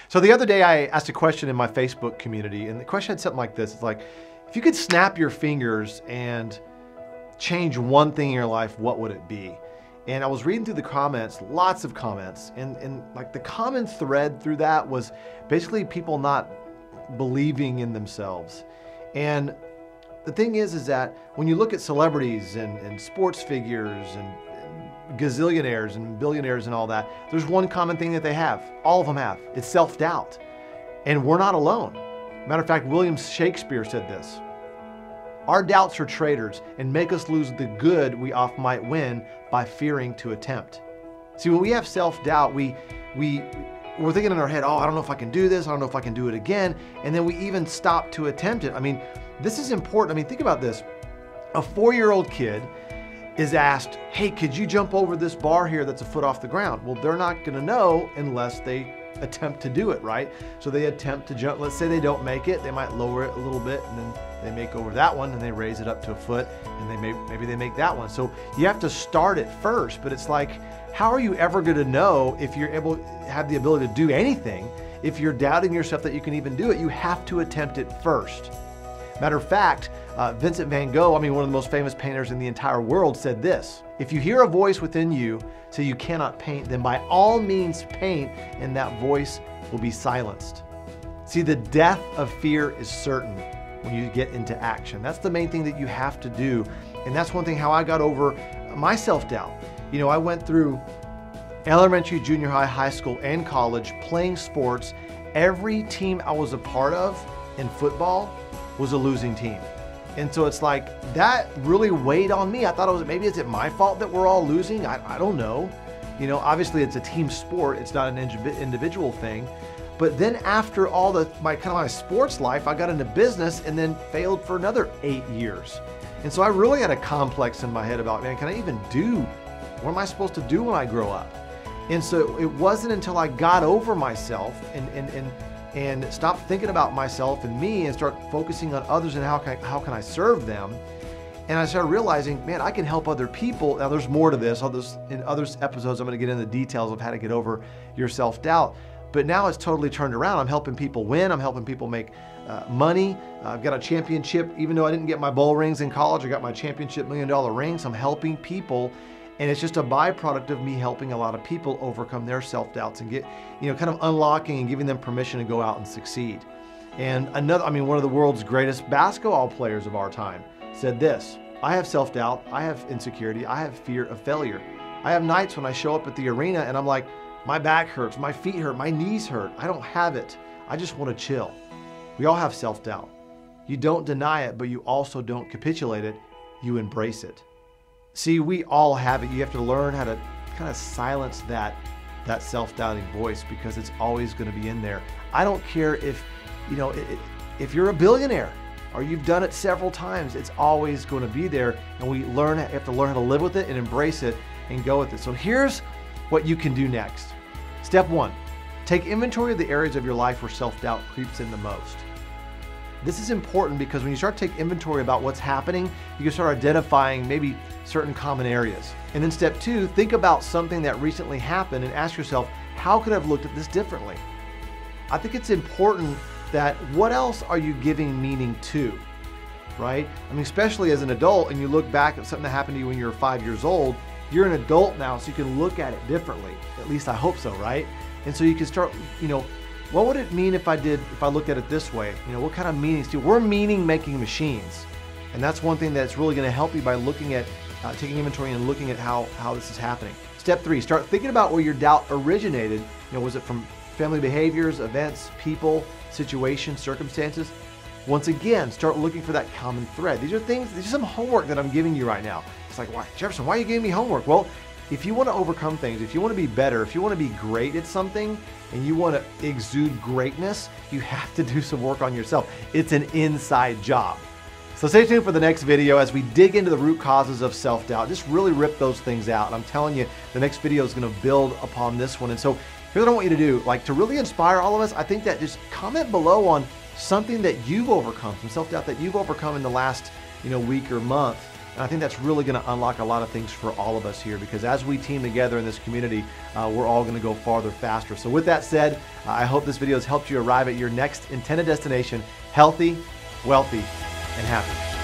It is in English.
So the other day I asked a question in my Facebook community, and the question had something like this. It's like, if you could snap your fingers and change one thing in your life, what would it be? And I was reading through the comments, lots of comments, and like the common thread through that was basically people not believing in themselves. And the thing is that when you look at celebrities and sports figures and gazillionaires and billionaires and all that, there's one common thing that they have. All of them have. It's self-doubt. And we're not alone. Matter of fact, William Shakespeare said this: "Our doubts are traitors and make us lose the good we oft might win by fearing to attempt." See, when we have self-doubt, we're thinking in our head, oh, I don't know if I can do this. I don't know if I can do it again. And then we even stop to attempt it. I mean, this is important. I mean, think about this. A 4-year-old kid is asked, hey, could you jump over this bar here that's a foot off the ground? Well, they're not going to know unless they attempt to do it, right? So they attempt to jump. Let's say they don't make it. They might lower it a little bit, and then they make over that one, and they raise it up to a foot, and maybe they make that one. So you have to start it first, but it's like, how are you ever going to know if you're able to have the ability to do anything if you're doubting yourself that you can even do it? You have to attempt it first. Matter of fact, Vincent van Gogh, one of the most famous painters in the entire world, said this: "If you hear a voice within you say you cannot paint, then by all means paint, and that voice will be silenced." See, the death of fear is certain when you get into action. That's the main thing that you have to do. And that's one thing how I got over my self-doubt. You know, I went through elementary, junior high, high school, and college playing sports. Every team I was a part of in football was a losing team. And so it's like, that really weighed on me. I thought maybe is it my fault that we're all losing? I don't know. You know, obviously it's a team sport. It's not an individual thing. But then after all my sports life, I got into business and then failed for another 8 years. And so I really had a complex in my head about, man, can I even do, what am I supposed to do when I grow up? And so it wasn't until I got over myself and stop thinking about myself and me and start focusing on others and how can I serve them. And I started realizing, man, I can help other people. Now there's more to this. In other episodes, I'm going to get into the details of how to get over your self-doubt. But now it's totally turned around. I'm helping people win. I'm helping people make money. I've got a championship. Even though I didn't get my bowl rings in college, I got my championship $1 million rings. I'm helping people. And it's just a byproduct of me helping a lot of people overcome their self-doubts and get, kind of unlocking and giving them permission to go out and succeed. And one of the world's greatest basketball players of our time said this: "I have self-doubt, I have insecurity, I have fear of failure. I have nights when I show up at the arena and I'm like, my back hurts, my feet hurt, my knees hurt. I don't have it. I just want to chill." We all have self-doubt. You don't deny it, but you also don't capitulate it. You embrace it. See, we all have it. You have to learn how to kind of silence that self-doubting voice, because it's always going to be in there. I don't care if you're a billionaire or you've done it several times, it's always going to be there. And we have to learn how to live with it and embrace it and go with it. So here's what you can do next. Step 1, take inventory of the areas of your life where self-doubt creeps in the most. This is important because when you start to take inventory about what's happening, you can start identifying maybe certain common areas. And then step 2, think about something that recently happened and ask yourself, how could I have looked at this differently? I think it's important that what else are you giving meaning to, right? Especially as an adult, and you look back at something that happened to you when you were 5 years old, you're an adult now, so you can look at it differently. At least I hope so, right? And so you can start, what would it mean if I looked at it this way? What kind of meanings do we're meaning-making machines? And that's one thing that's really going to help you by looking at, taking inventory and looking at how this is happening. Step 3, start thinking about where your doubt originated. Was it from family behaviors, events, people, situations, circumstances? Once again, start looking for that common thread. These are some homework that I'm giving you right now. It's like, why, Jefferson, why are you giving me homework? Well, if you want to overcome things, if you want to be better, if you want to be great at something, and you want to exude greatness, you have to do some work on yourself. It's an inside job. So stay tuned for the next video as we dig into the root causes of self-doubt. Just really rip those things out. And I'm telling you, the next video is going to build upon this one. And so here's what I want you to do. To really inspire all of us, I think that just comment below on something that you've overcome, some self-doubt that you've overcome in the last week or month. And I think that's really going to unlock a lot of things for all of us here, because as we team together in this community, we're all going to go farther faster. So with that said, I hope this video has helped you arrive at your next intended destination, healthy, wealthy, and happy.